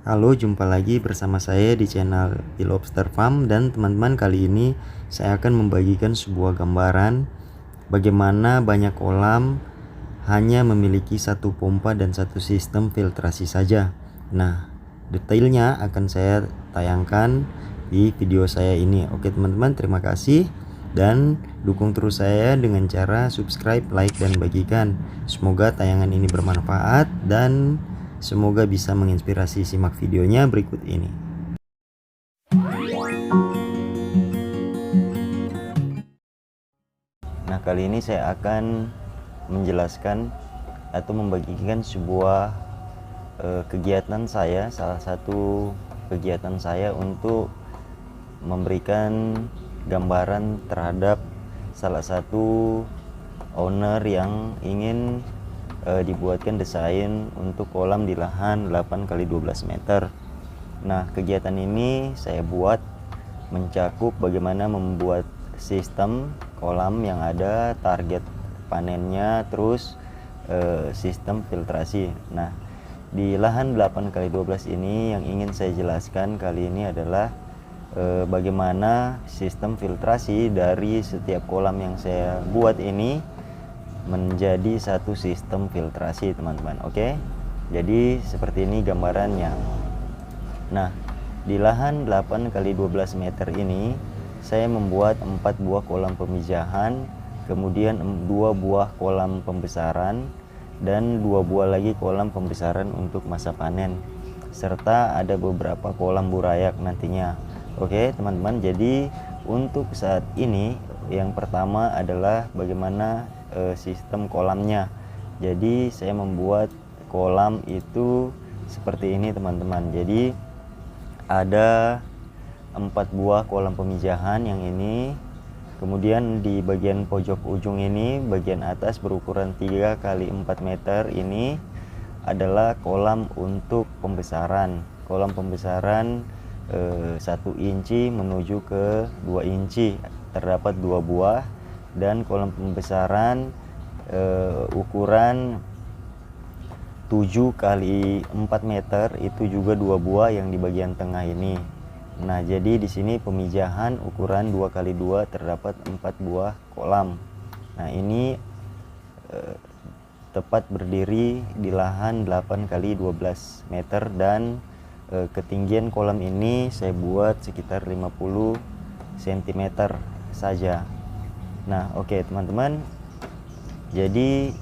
Halo, jumpa lagi bersama saya di channel The Lobster Farm, dan teman-teman, kali ini saya akan membagikan sebuah gambaran bagaimana banyak kolam hanya memiliki satu pompa dan satu sistem filtrasi saja. Nah, detailnya akan saya tayangkan di video saya ini. Oke teman-teman, terima kasih dan dukung terus saya dengan cara subscribe, like, dan bagikan. Semoga tayangan ini bermanfaat dan semoga bisa menginspirasi. Simak videonya berikut ini. Nah, kali ini saya akan menjelaskan atau membagikan sebuah kegiatan saya, salah satu kegiatan saya untuk memberikan gambaran terhadap salah satu owner yang ingin dibuatkan desain untuk kolam di lahan 8x12 meter. Nah, kegiatan ini saya buat mencakup bagaimana membuat sistem kolam yang ada, target panennya, terus sistem filtrasi. Nah, di lahan 8x12 ini yang ingin saya jelaskan kali ini adalah bagaimana sistem filtrasi dari setiap kolam yang saya buat ini menjadi satu sistem filtrasi, teman-teman. Oke, jadi seperti ini gambarannya. Nah, di lahan 8x12 meter ini saya membuat 4 buah kolam pemijahan, kemudian 2 buah kolam pembesaran, dan 2 buah lagi kolam pembesaran untuk masa panen, serta ada beberapa kolam burayak nantinya. Oke teman-teman, jadi untuk saat ini yang pertama adalah bagaimana sistem kolamnya. Jadi saya membuat kolam itu seperti ini, teman-teman. Jadi ada 4 buah kolam pemijahan yang ini, kemudian di bagian pojok ujung ini, bagian atas berukuran 3x4 meter ini adalah kolam untuk pembesaran. Kolam pembesaran 1 inci menuju ke 2 inci terdapat 2 buah, dan kolam pembesaran ukuran 7x4 meter itu juga 2 buah yang di bagian tengah ini. Nah, jadi di sini pemijahan ukuran 2x2 terdapat 4 buah kolam. Nah, ini tepat berdiri di lahan 8x12 meter, dan ketinggian kolam ini saya buat sekitar 50 cm saja. Nah, oke teman-teman, jadi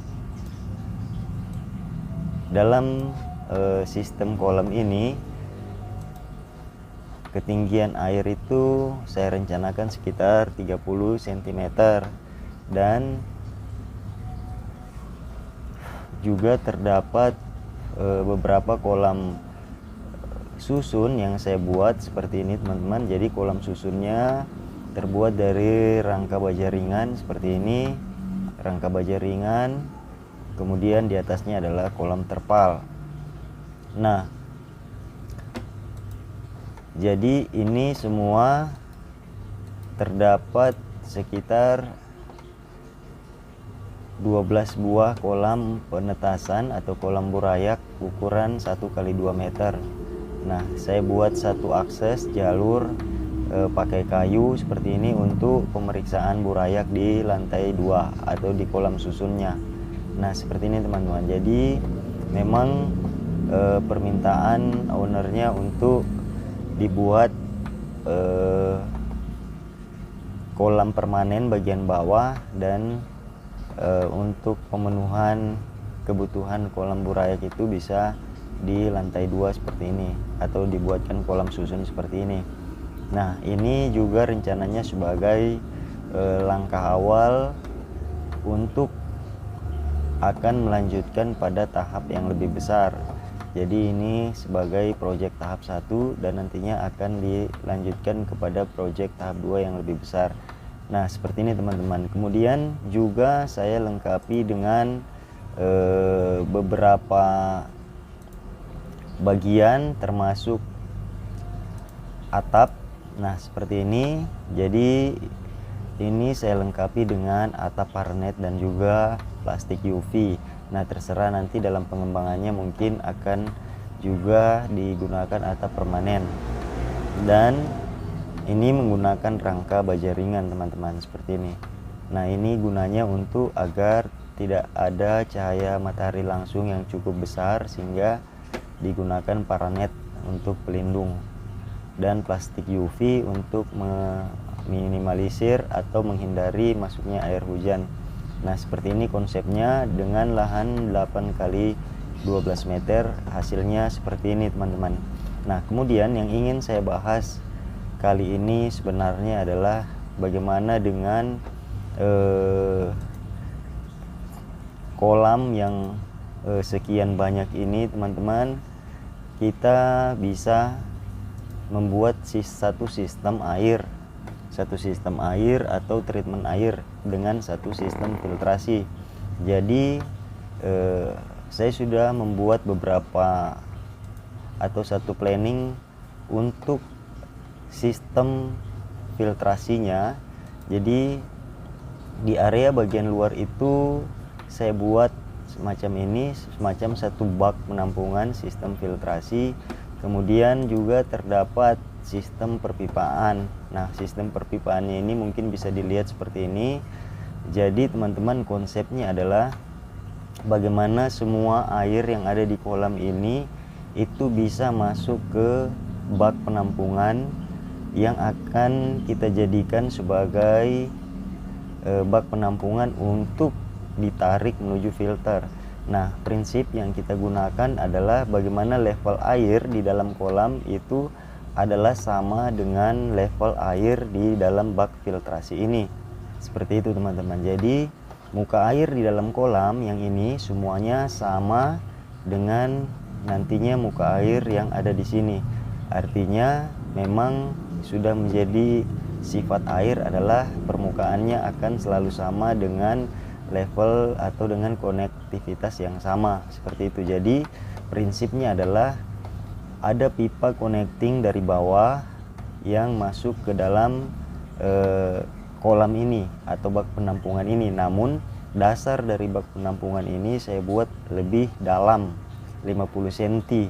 dalam sistem kolam ini ketinggian air itu saya rencanakan sekitar 30 cm, dan juga terdapat beberapa kolam susun yang saya buat seperti ini, teman-teman. Jadi kolam susunnya terbuat dari rangka baja ringan seperti ini, rangka baja ringan, kemudian di atasnya adalah kolam terpal. Nah, jadi ini semua terdapat sekitar 12 buah kolam penetasan atau kolam burayak ukuran 1x2 meter. Nah, saya buat satu akses jalur pakai kayu seperti ini untuk pemeriksaan burayak di lantai 2 atau di kolam susunnya. Nah, seperti ini teman-teman. Jadi memang permintaan ownernya untuk dibuat kolam permanen bagian bawah, dan untuk pemenuhan kebutuhan kolam burayak itu bisa di lantai 2 seperti ini, atau dibuatkan kolam susun seperti ini. Nah, ini juga rencananya sebagai langkah awal untuk akan melanjutkan pada tahap yang lebih besar. Jadi ini sebagai proyek tahap 1, dan nantinya akan dilanjutkan kepada proyek tahap 2 yang lebih besar. Nah, seperti ini teman-teman. Kemudian juga saya lengkapi dengan beberapa bagian termasuk atap. Nah, seperti ini. Jadi ini saya lengkapi dengan atap parnet dan juga plastik UV. Nah, terserah nanti dalam pengembangannya mungkin akan juga digunakan atap permanen, dan ini menggunakan rangka baja ringan teman-teman seperti ini. Nah, ini gunanya untuk agar tidak ada cahaya matahari langsung yang cukup besar, sehingga digunakan paranet untuk pelindung dan plastik UV untuk meminimalisir atau menghindari masuknya air hujan. Nah, seperti ini konsepnya dengan lahan 8 kali 12 meter, hasilnya seperti ini teman-teman. Nah, kemudian yang ingin saya bahas kali ini sebenarnya adalah bagaimana dengan kolam yang sekian banyak ini teman-teman. Kita bisa membuat satu sistem air atau treatment air dengan satu sistem filtrasi. Jadi saya sudah membuat beberapa atau satu planning untuk sistem filtrasinya. Jadi di area bagian luar itu saya buat semacam ini, semacam satu bak penampungan sistem filtrasi. Kemudian juga terdapat sistem perpipaan. Nah, sistem perpipaannya ini mungkin bisa dilihat seperti ini. Jadi teman-teman, konsepnya adalah bagaimana semua air yang ada di kolam ini itu bisa masuk ke bak penampungan yang akan kita jadikan sebagai bak penampungan untuk ditarik menuju filter. Nah, prinsip yang kita gunakan adalah bagaimana level air di dalam kolam itu adalah sama dengan level air di dalam bak filtrasi ini. Seperti itu teman-teman. Jadi muka air di dalam kolam yang ini semuanya sama dengan nantinya muka air yang ada di sini. Artinya memang sudah menjadi sifat air adalah permukaannya akan selalu sama dengan level atau dengan konektivitas yang sama, seperti itu. Jadi prinsipnya adalah ada pipa connecting dari bawah yang masuk ke dalam kolam ini atau bak penampungan ini. Namun dasar dari bak penampungan ini saya buat lebih dalam 50 cm,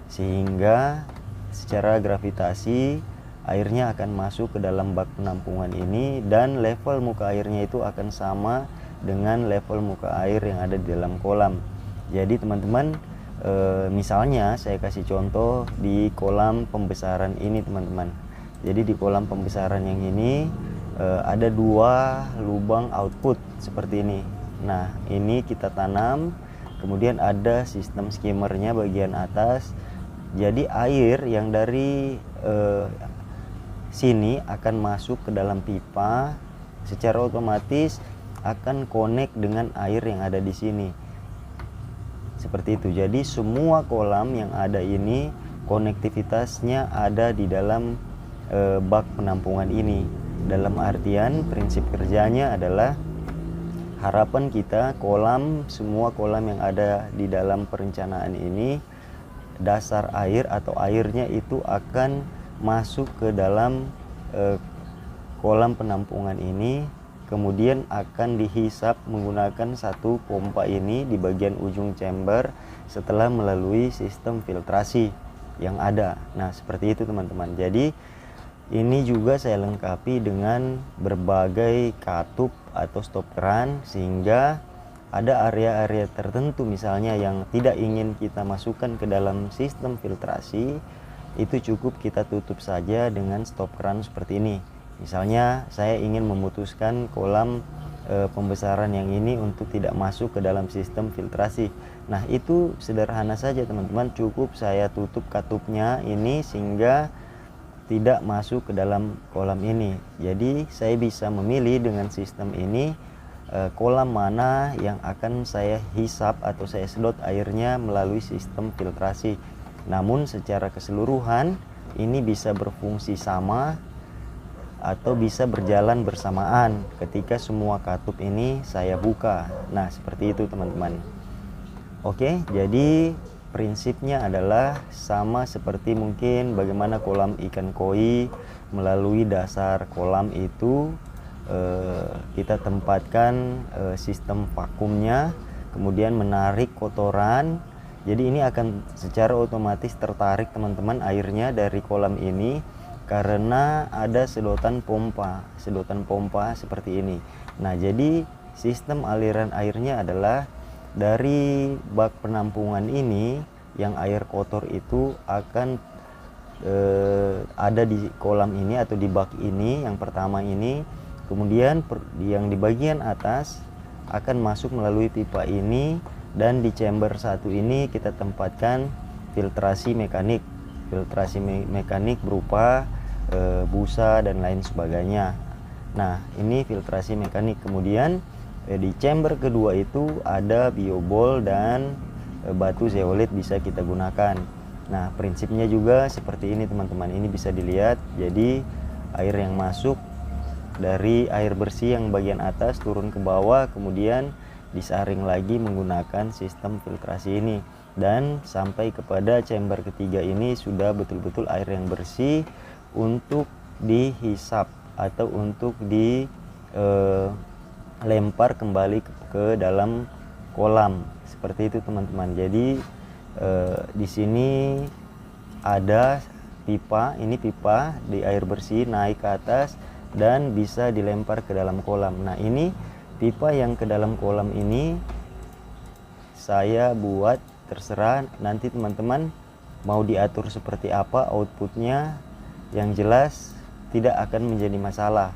sehingga secara gravitasi airnya akan masuk ke dalam bak penampungan ini, dan level muka airnya itu akan sama dengan level muka air yang ada di dalam kolam. Jadi teman-teman, misalnya saya kasih contoh di kolam pembesaran ini teman-teman. Jadi di kolam pembesaran yang ini ada 2 lubang output seperti ini. Nah, ini kita tanam, kemudian ada sistem skimmernya bagian atas. Jadi air yang dari sini akan masuk ke dalam pipa, secara otomatis akan connect dengan air yang ada di sini. Seperti itu. Jadi semua kolam yang ada ini konektivitasnya ada di dalam bak penampungan ini. Dalam artian prinsip kerjanya adalah harapan kita semua kolam yang ada di dalam perencanaan ini, dasar air atau airnya itu akan masuk ke dalam kolam penampungan ini, kemudian akan dihisap menggunakan satu pompa ini di bagian ujung chamber setelah melalui sistem filtrasi yang ada. Nah, seperti itu teman-teman. Jadi ini juga saya lengkapi dengan berbagai katup atau stop keran, sehingga ada area-area tertentu misalnya yang tidak ingin kita masukkan ke dalam sistem filtrasi, itu cukup kita tutup saja dengan stop keran seperti ini. Misalnya saya ingin memutuskan kolam pembesaran yang ini untuk tidak masuk ke dalam sistem filtrasi. Nah, itu sederhana saja teman-teman, cukup saya tutup katupnya ini sehingga tidak masuk ke dalam kolam ini. Jadi saya bisa memilih dengan sistem ini kolam mana yang akan saya hisap atau saya sedot airnya melalui sistem filtrasi. Namun secara keseluruhan ini bisa berfungsi sama atau bisa berjalan bersamaan ketika semua katup ini saya buka. Nah, seperti itu teman-teman. Oke, jadi prinsipnya adalah sama seperti mungkin bagaimana kolam ikan koi. Melalui dasar kolam itu kita tempatkan sistem vakumnya, kemudian menarik kotoran Jadi ini akan secara otomatis tertarik teman-teman airnya dari kolam ini karena ada sedotan pompa seperti ini. Nah, jadi sistem aliran airnya adalah dari bak penampungan ini yang air kotor itu akan ada di kolam ini atau di bak ini yang pertama ini, kemudian yang di bagian atas akan masuk melalui pipa ini, dan di chamber satu ini kita tempatkan filtrasi mekanik berupa busa dan lain sebagainya. Nah, ini filtrasi mekanik. Kemudian di chamber kedua itu ada biobol dan batu zeolit bisa kita gunakan. Nah, prinsipnya juga seperti ini teman-teman. Ini bisa dilihat. Jadi air yang masuk dari air bersih yang bagian atas turun ke bawah, kemudian disaring lagi menggunakan sistem filtrasi ini, dan sampai kepada chamber ketiga ini sudah betul-betul air yang bersih untuk dihisap atau untuk dilempar kembali ke dalam kolam. Seperti itu teman-teman. Jadi di sini ada pipa, ini pipa di air bersih naik ke atas dan bisa dilempar ke dalam kolam. Nah, ini pipa yang ke dalam kolam ini saya buat, terserah nanti teman-teman mau diatur seperti apa outputnya, yang jelas tidak akan menjadi masalah.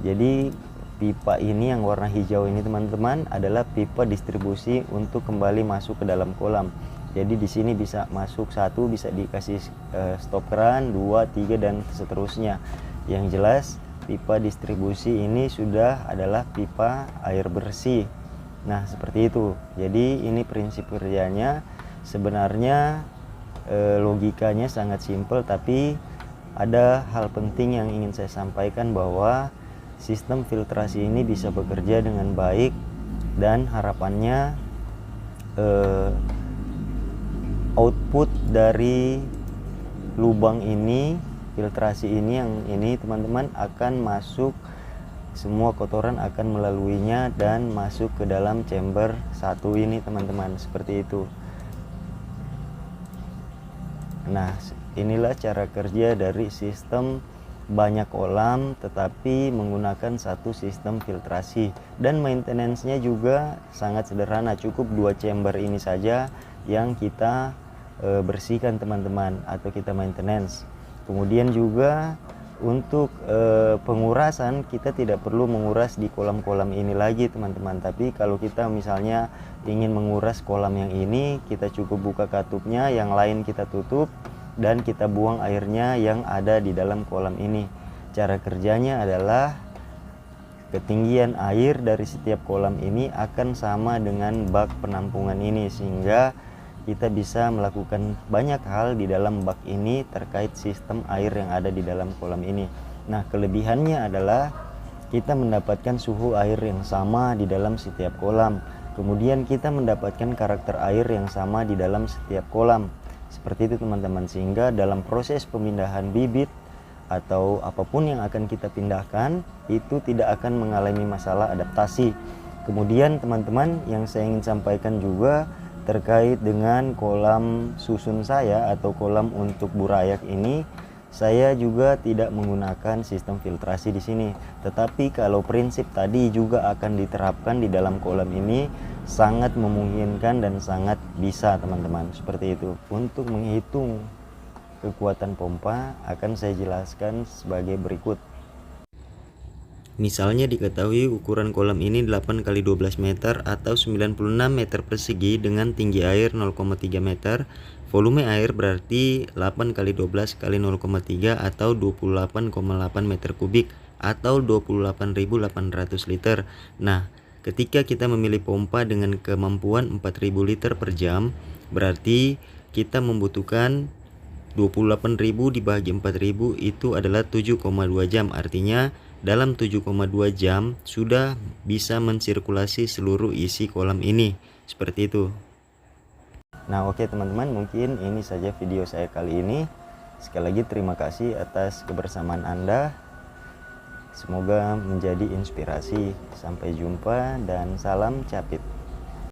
Jadi pipa ini yang warna hijau ini teman-teman adalah pipa distribusi untuk kembali masuk ke dalam kolam. Jadi di sini bisa masuk satu, bisa dikasih stop keran, 2, 3 dan seterusnya. Yang jelas pipa distribusi ini sudah adalah pipa air bersih. Nah, seperti itu. Jadi ini prinsip kerjanya. Sebenarnya logikanya sangat simpel, tapi ada hal penting yang ingin saya sampaikan bahwa sistem filtrasi ini bisa bekerja dengan baik, dan harapannya output dari lubang ini, filtrasi ini, yang ini teman-teman, akan masuk, semua kotoran akan melaluinya dan masuk ke dalam chamber satu ini teman-teman, seperti itu. Nah, inilah cara kerja dari sistem banyak kolam tetapi menggunakan satu sistem filtrasi, dan maintenance-nya juga sangat sederhana. Cukup 2 chamber ini saja yang kita bersihkan teman-teman, atau kita maintenance. Kemudian juga untuk pengurasan, kita tidak perlu menguras di kolam-kolam ini lagi teman-teman. Tapi kalau kita misalnya ingin menguras kolam yang ini, kita cukup buka katupnya, yang lain kita tutup dan kita buang airnya yang ada di dalam kolam ini. Cara kerjanya adalah ketinggian air dari setiap kolam ini akan sama dengan bak penampungan ini, sehingga kita bisa melakukan banyak hal di dalam bak ini terkait sistem air yang ada di dalam kolam ini. Nah, kelebihannya adalah kita mendapatkan suhu air yang sama di dalam setiap kolam. Kemudian kita mendapatkan karakter air yang sama di dalam setiap kolam. Seperti itu teman-teman, sehingga dalam proses pemindahan bibit atau apapun yang akan kita pindahkan itu tidak akan mengalami masalah adaptasi. Kemudian teman-teman, yang saya ingin sampaikan juga terkait dengan kolam susun saya atau kolam untuk burayak ini, saya juga tidak menggunakan sistem filtrasi di sini. Tetapi kalau prinsip tadi juga akan diterapkan di dalam kolam ini, sangat memungkinkan dan sangat bisa teman-teman. Seperti itu. Untuk menghitung kekuatan pompa akan saya jelaskan sebagai berikut. Misalnya diketahui ukuran kolam ini 8 x 12 meter atau 96 meter persegi dengan tinggi air 0,3 meter. Volume air berarti 8 x 12 x 0,3 atau 28,8 meter kubik atau 28.800 liter. Nah, ketika kita memilih pompa dengan kemampuan 4.000 liter per jam, berarti kita membutuhkan 28.000 dibagi 4.000 itu adalah 7,2 jam. Artinya dalam 7,2 jam sudah bisa mensirkulasi seluruh isi kolam ini. Seperti itu. Nah, oke teman-teman, mungkin ini saja video saya kali ini. Sekali lagi terima kasih atas kebersamaan Anda. Semoga menjadi inspirasi. Sampai jumpa dan salam capit.